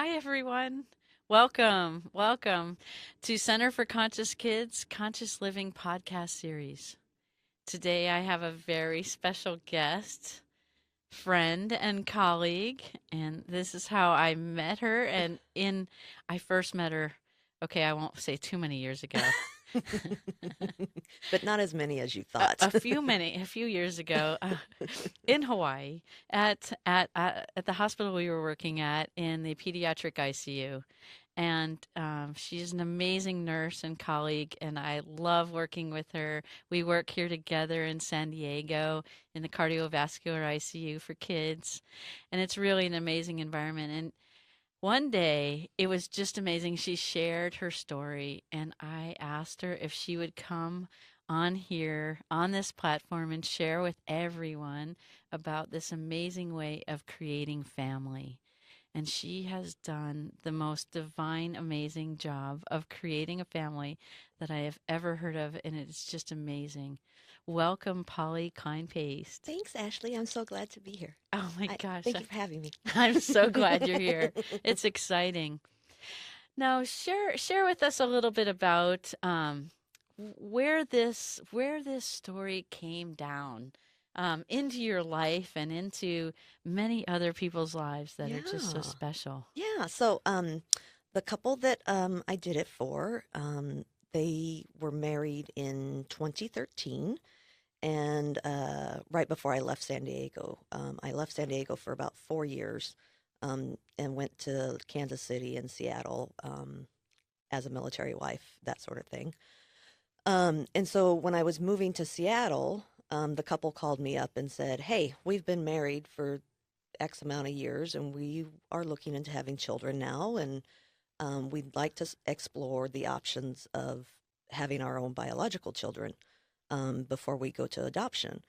Hi, everyone. Welcome to Center for Conscious Kids Conscious Living podcast series. Today, I have a very special guest, friend, and colleague, and this is how I met her. I first met her, okay, I won't say too many years ago. But not as many as you A, thought. a a few years ago, in Hawaii, at the hospital we were working at in the pediatric ICU. And she's an amazing nurse and colleague, and I love working with her. We work here together in San Diego in the cardiovascular ICU for kids, and it's really an amazing environment. And one day, it was just amazing. She shared her story, and I asked her if she would come on here on this platform and share with everyone about this amazing way of creating family. And she has done the most divine, amazing job of creating a family that I have ever heard of, and it's just amazing. Welcome, Polly Kleinpaste. Thanks, Ashley. I'm so glad to be here. Oh my gosh, Thank you for having me. I'm so glad you're here. It's exciting. Now, share with us a little bit about where this story came down into your life and into many other people's lives that are just so Yeah. special. Yeah. The couple that I did it for, they were married in 2013. And right before I left San Diego, I left San Diego for about 4 years and went to Kansas City and Seattle as a military wife, that sort of thing. And so when I was moving to Seattle, the couple called me up and said, "Hey, we've been married for X amount of years and we are looking into having children now. And we'd like to explore the options of having our own biological children before we go to adoption."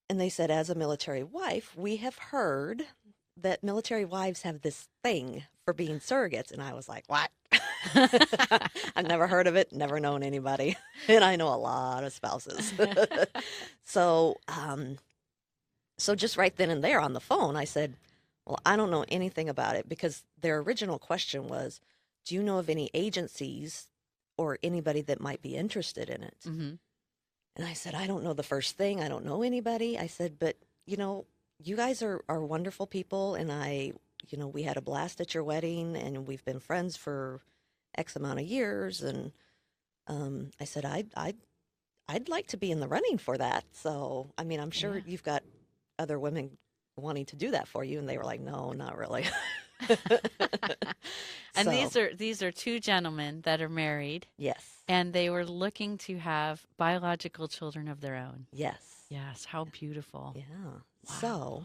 And they said, as a military wife, we have heard that military wives have this thing for being surrogates. And I was like, what? I've never heard of it, never known anybody. And I know a lot of spouses. so, um, so just right then and there on the phone, I said, well, I don't know anything about it because their original question was, do you know of any agencies or anybody that might be interested in it? Hmm. And I said, I don't know the first thing. I don't know anybody. I said, but you guys are wonderful people. And we had a blast at your wedding and we've been friends for X amount of years. And I said, I'd like to be in the running for that. So, I mean, I'm sure Yeah. you've got other women wanting to do that for you. And they were like, no, not really. And So, these are two gentlemen that are married, yes, and they were looking to have biological children of their own. yes. Yes, how beautiful. Yeah. Wow.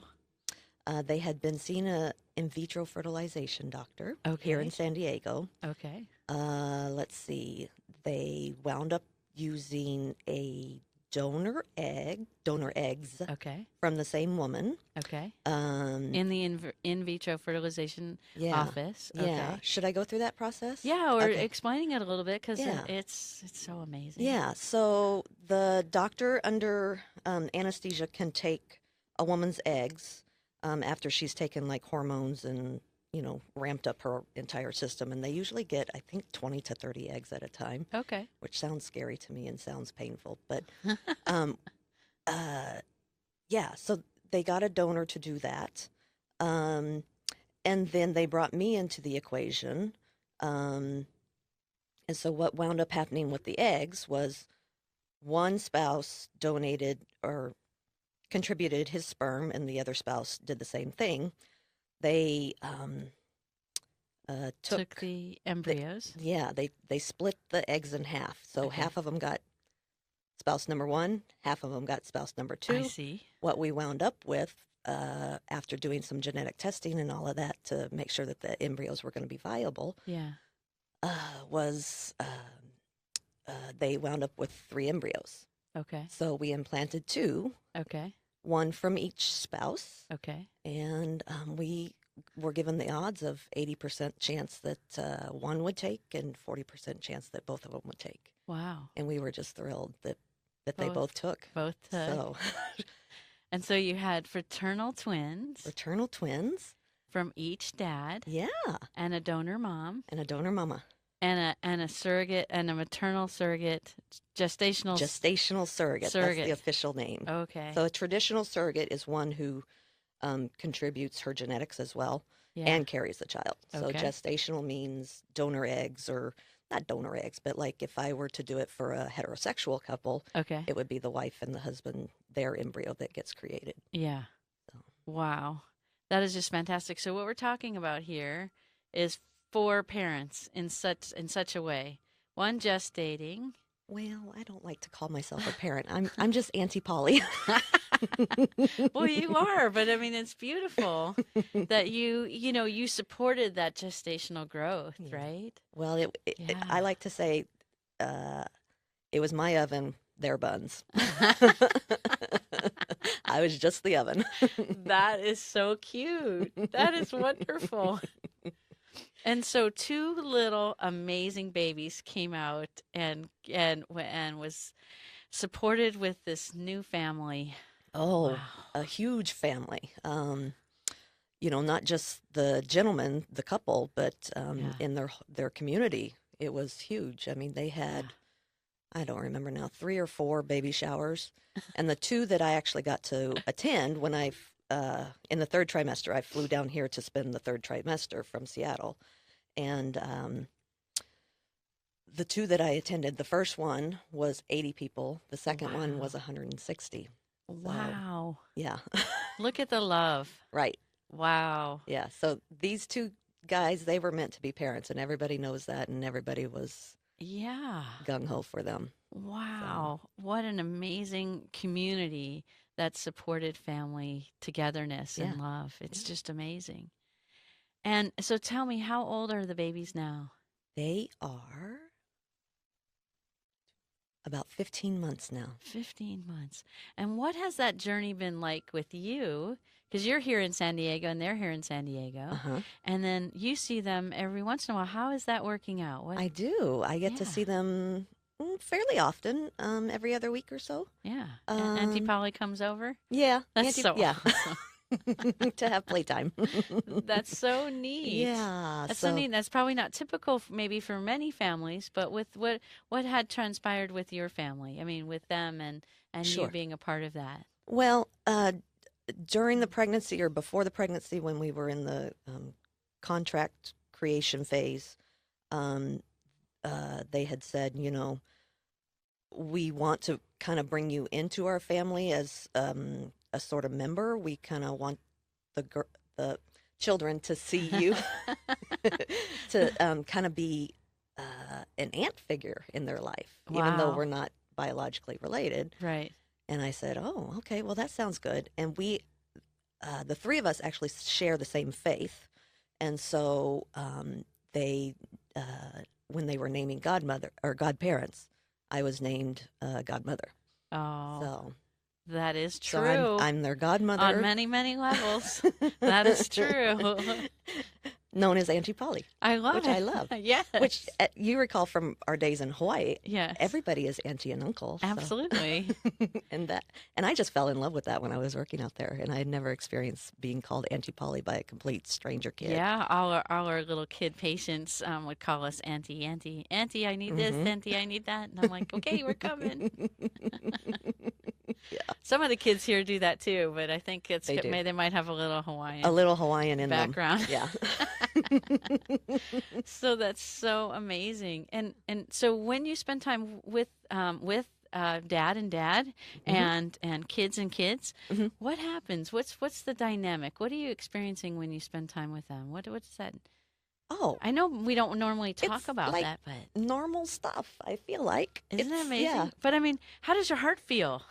So, they had been seeing a in vitro fertilization doctor here in Okay. San Diego. Okay. Let's see. They wound up using a donor eggs Okay. from the same woman. Okay. Um, In the in vitro fertilization yeah, office. yeah. Okay. Should I go through that process? Yeah, or Okay. explaining it a little bit because Yeah, it's so amazing. yeah. So the doctor under anesthesia can take a woman's eggs after she's taken like hormones and ramped up her entire system, and they usually get I think 20 to 30 eggs at a time, Okay. which sounds scary to me and sounds painful. But um, uh, yeah, so they got a donor to do that. Um, and then they brought me into the equation. Um, and so what wound up happening with the eggs was one spouse donated or contributed his sperm, and the other spouse did the same thing. They Took took the the embryos. yeah they split the eggs in half. So Okay. half of them got spouse number one, half of them got spouse number I two. see. What we wound up with after doing some genetic testing and all of that to make sure that the embryos were going to be viable Yeah. was they wound up with three embryos. Okay. So we implanted two, Okay. one from each spouse, Okay. and we were given the odds of 80% chance that one would take and 40% chance that both of them would take. Wow. And we were just thrilled that they Both both took. both took. So And so you had fraternal twins fraternal twins. from each dad Yeah. and a donor mom And a donor mama. and a surrogate and a maternal surrogate, gestational Gestational surrogate. That's the surrogate. official name. Okay. So a traditional surrogate is one who contributes her genetics as well Yeah. and carries the child. So Okay. gestational means donor eggs, or not donor eggs, but like if I were to do it for a heterosexual couple, Okay. it would be the wife and the husband, their embryo that gets created. Yeah. So, Wow. That is just fantastic. So what we're talking about here is four parents in such a way. One gestating. well, I don't like to call myself a parent. I'm just Auntie Polly. Well, you are, but I mean it's beautiful that you supported that gestational growth, Yeah. right? Well, I Yeah. like to say uh, it was my oven, their buns. I was just the oven. That is so cute. That is wonderful. And so two little amazing babies came out and was supported with this new family. Oh, Wow. a huge family. Not just the gentleman, the couple, but Yeah. in their community, it was huge. I mean, they Yeah. had, I don't remember now, 3 or 4 baby showers, and the two that I actually got to attend when in the third trimester, I flew down here to spend the third trimester from Seattle, and the two that I attended, the first one was 80 people, the second one was Wow. 160. So, Wow. yeah, Look at the love. right. Wow. Yeah. So these two guys, they were meant to be parents, and everybody knows that, and everybody was Yeah. gung ho for them. So, Wow. What an amazing community that supported family togetherness yeah. and love. It's Yeah. just amazing. And so tell me, how old are the babies now? They are about 15 months now. 15 months. And what has that journey been like with you? Because you're here in San Diego and they're here in San Uh Diego. huh. And then you see them every once in a while. How is that working out? What? I do. I get to Yeah. see them fairly often, every other week or so. Yeah. Auntie Um, Polly comes over? yeah. That's so Yeah. awesome. To have playtime. That's so neat. Yeah. That's so So, neat. That's probably not typical maybe for many families, but with what had transpired with your family? I mean, with them and you sure. being a part of that. Well, during the pregnancy or before the pregnancy, when we were in the contract creation phase, um, they had said, we want to kind of bring you into our family as a sort of member. We kind of want the children to see you, to kind of be an aunt figure in their life, even though Wow. we're not biologically related. Right. And I said, oh, okay, well, that sounds good. And the three of us actually share the same faith. And so they, when they were naming godmother or godparents, I was named godmother. Oh, So, that is so I'm true I'm their on godmother, many, many levels. That is true. known as Auntie Polly, I love which I it. love. Which Yes. you recall from our days in Hawaii, Yes. everybody is auntie and uncle. So. Absolutely. and I just fell in love with that when I was working out there, and I had never experienced being called Auntie Polly by a complete stranger kid. Yeah, all our little kid patients would call us Auntie, Auntie, Auntie. I need this, Hmm. Auntie. I need that, and I'm like, okay, we're coming. Yeah, Some of the kids here do that too, but I think they do. they might have a little A Hawaiian little Hawaiian in them. background. Yeah. So that's so amazing. And so when you spend time with dad Hmm. and kids, Hmm. what happens? What's the dynamic? What are you experiencing when you spend time with them? What does that? Oh, I know we don't normally talk it's about like that, but normal stuff, I feel like. isn't it Yeah. amazing? But I mean, how does your heart feel?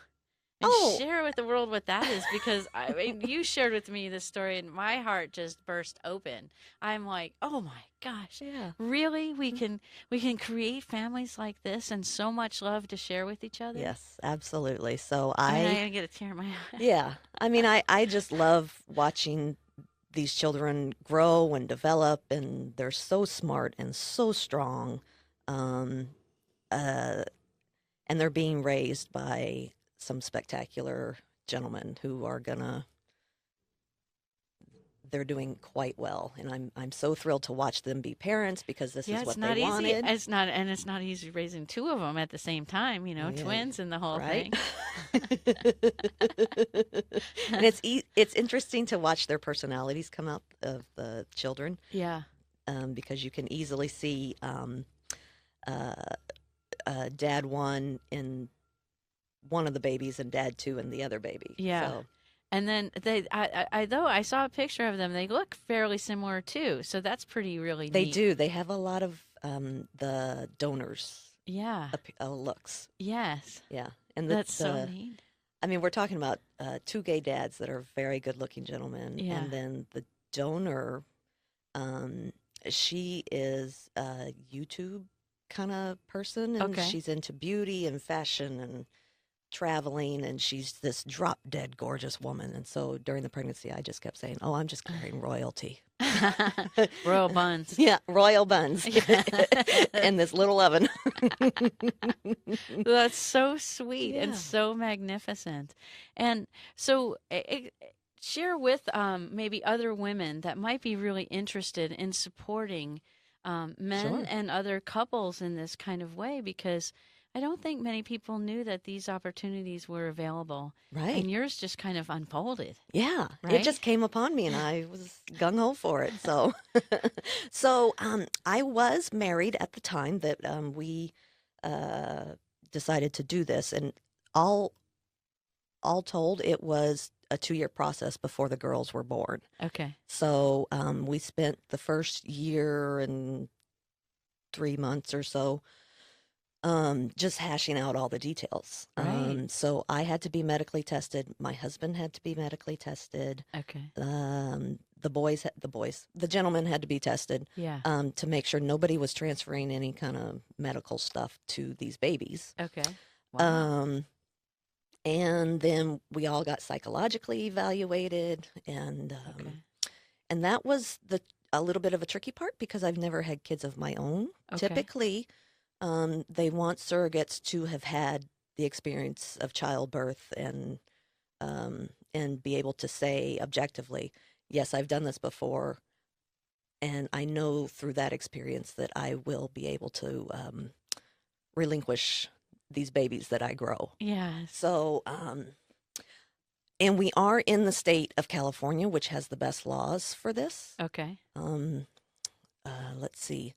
And Oh, share with the world what that is, because I mean, you shared with me this story and my heart just burst open. I'm like, oh my gosh, yeah. really? We can create families like this and so much love to share with each other? Yes, absolutely. So I mean, I get a tear in my eye. yeah. I mean, I just love watching these children grow and develop, and they're so smart and so strong. Um, uh, and they're being raised by some spectacular gentlemen who are gonna they're doing quite well, and I'm so thrilled to watch them be parents because this Yeah, is it's what they not easy. wanted. It's not easy raising two of them at the same time, Oh yeah, twins and the whole right. thing. And it's interesting to watch their personalities come out of the children, Yeah. because you can easily see uh, dad one in one of the babies and dad two in the other baby. Yeah. So And then though I saw a picture of them, they look fairly similar too. So that's pretty really they neat. do. They have a lot of the donors Yeah. looks. Yes. Yeah, and That's so the neat. I mean, we're talking about two gay dads that are very good looking gentlemen, Yeah. and then the donor, um, she is a YouTube kind of person, and Okay. she's into beauty and fashion and traveling, and she's this drop dead gorgeous woman. And so during the pregnancy, I just kept saying, "Oh, I'm just carrying royalty." Royal buns. Yeah, royal buns in this little oven. That's so sweet and Yeah, so magnificent. And so, share with maybe other women that might be really interested in supporting men sure. and other couples in this kind of way, because I don't think many people knew that these opportunities were available. Right. And yours just kind of unfolded, Yeah, it right? just came upon me and I was gung ho for it. So, I was married at the time that we uh, decided to do this, and all all told, it was a 2 year process before the girls were born. Okay. So, we spent the first year and 3 months or so just hashing out all the details. Right. So I had to be medically tested. My husband had to be medically tested. Okay. The gentleman had to be tested Yeah. to make sure nobody was transferring any kind of medical stuff to these babies. Okay. Wow. Um, and then we all got psychologically evaluated, Okay. and that was a little bit of a tricky part because I've never had kids of my own. Okay. Typically, they want surrogates to have had the experience of childbirth and be able to say objectively, yes, I've done this before, and I know through that experience that I will be able to relinquish these babies that I grow. Yes. So, and we are in the state of California, which has the best laws for this. Okay. Um, let's see.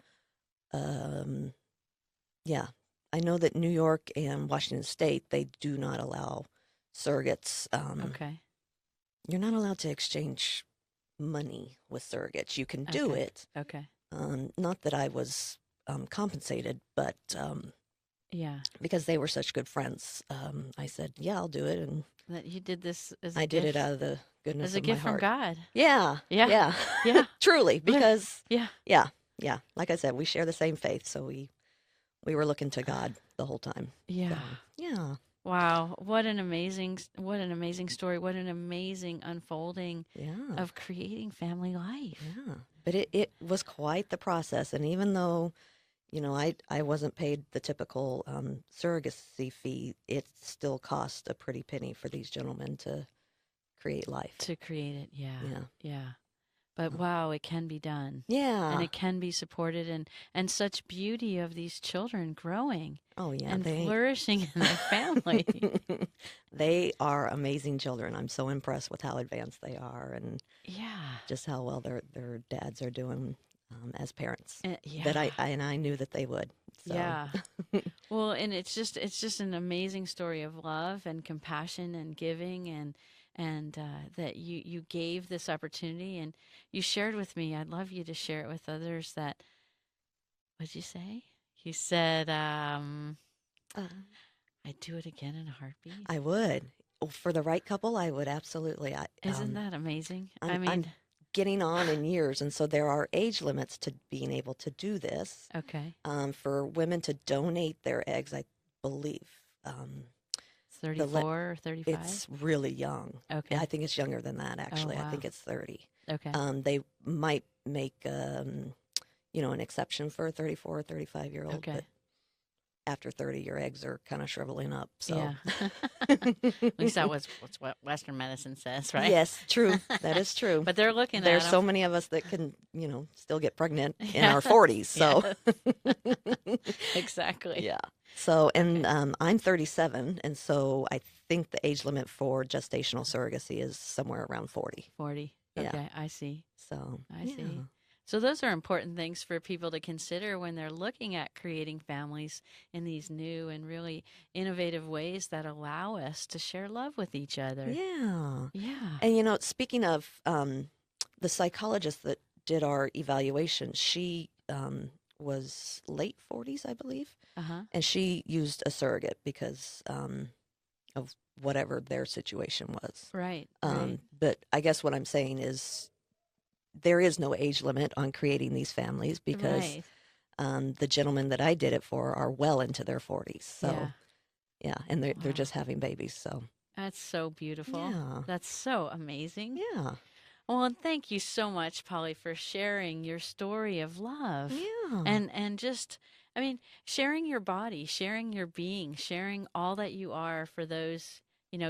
Yeah, I know that New York and Washington State, they do not allow surrogates. Okay. You're not allowed to exchange money with surrogates. You can do Okay. it. Okay. Not that I was compensated, but Yeah. because they were such good friends, I said, yeah, I'll do it. And That you did this as a I did it gift, out of the goodness as a of my gift from heart. God. Yeah, Yeah. yeah, Yeah. truly, because Yeah. yeah, yeah. Like I said, we share the same faith, so we were looking to God the whole time. So Yeah. yeah, Wow. What an amazing story. What an amazing unfolding yeah, of creating family life. yeah. But it was quite the process, and even though I wasn't paid the typical surrogacy fee, it still cost a pretty penny for these gentlemen to create life. To create it. Yeah. Yeah. Yeah. But Oh. wow, it can be done. And Yeah. it can be supported, and such beauty of these children growing Oh yeah, and flourishing in their family. they are amazing children. I'm so impressed with how advanced they are and Yeah. just how well their dads are doing as parents. That Yeah. I knew that they would. So Yeah. Well, and it's just an amazing story of love and compassion and giving, and that you gave this opportunity and you shared with me. I'd love you to share it with others. That what'd you say? You said, uh, "I'd do it again in a heartbeat." I would. For the right couple, I would absolutely. Isn't that amazing? I I'm mean, getting on in years, and so there are age limits to being able to do this. okay, For women to donate their eggs, I believe the 34 or 35. it's really young. Okay. I think it's younger than that. Oh Actually, I wow. think it's 30. Okay. They might make an exception for a 34 or 35-year-old, Okay. but after 30, your eggs are kind of shriveling up. So, Yeah. At least that was what Western medicine says, right? yes, true. That is true. But they're looking at There's them. so many of us that can, still get pregnant in our Yes. 40s. So, Yes. Exactly. yeah. So, and Okay. I'm 37, and so I think the age limit for gestational surrogacy is somewhere around 40. 40. Yeah. Okay, I see. So, I see. yeah. So those are important things for people to consider when they're looking at creating families in these new and really innovative ways that allow us to share love with each other. Yeah. Yeah. And, speaking of the psychologist that did our evaluation, she was late 40s, I believe. Uh-huh. And she used a surrogate because of whatever their situation was. Right, right, But I guess what I'm saying is there is no age limit on creating these families because right. the gentlemen that I did it for are well into their 40s. Yeah. So, yeah, and they're Wow. just having babies. So, That's so beautiful. yeah, That's so amazing. yeah, Well, and thank you so much, Polly, for sharing your story of love. yeah, And just I mean, sharing your body, sharing your being, sharing all that you are for those,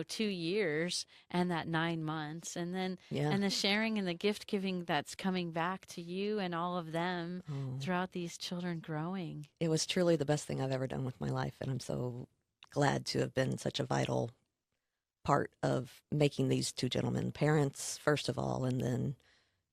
2 years and that 9 months. yeah. And the sharing and the gift giving that's coming back to you and all of them Oh, throughout these children growing. it was truly the best thing I've ever done with my life. And I'm so glad to have been such a vital part of making these two gentlemen parents, first of all, and then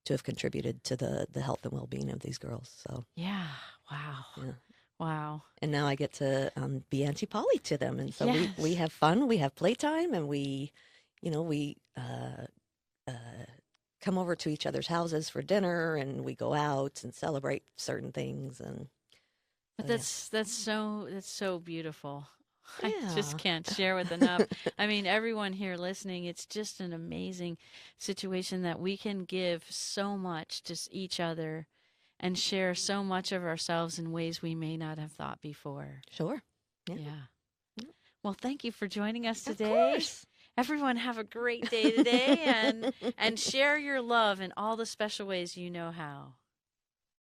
to have contributed to the health and well being of these girls. So, Yeah. Wow. yeah. Wow. And now I get to be Auntie Polly to them, and so we Yes. have fun, we have playtime, and we uh, come over to each other's houses for dinner, and we go out and celebrate certain things, and But so yeah, that's so beautiful. I just yeah, can't share with enough. I mean, everyone here listening, it's just an amazing situation that we can give so much to each other and share so much of ourselves in ways we may not have thought before. sure, yeah, Yeah. Well, thank you for joining us of today. course. Everyone have a great day today and share your love in all the special ways you know how.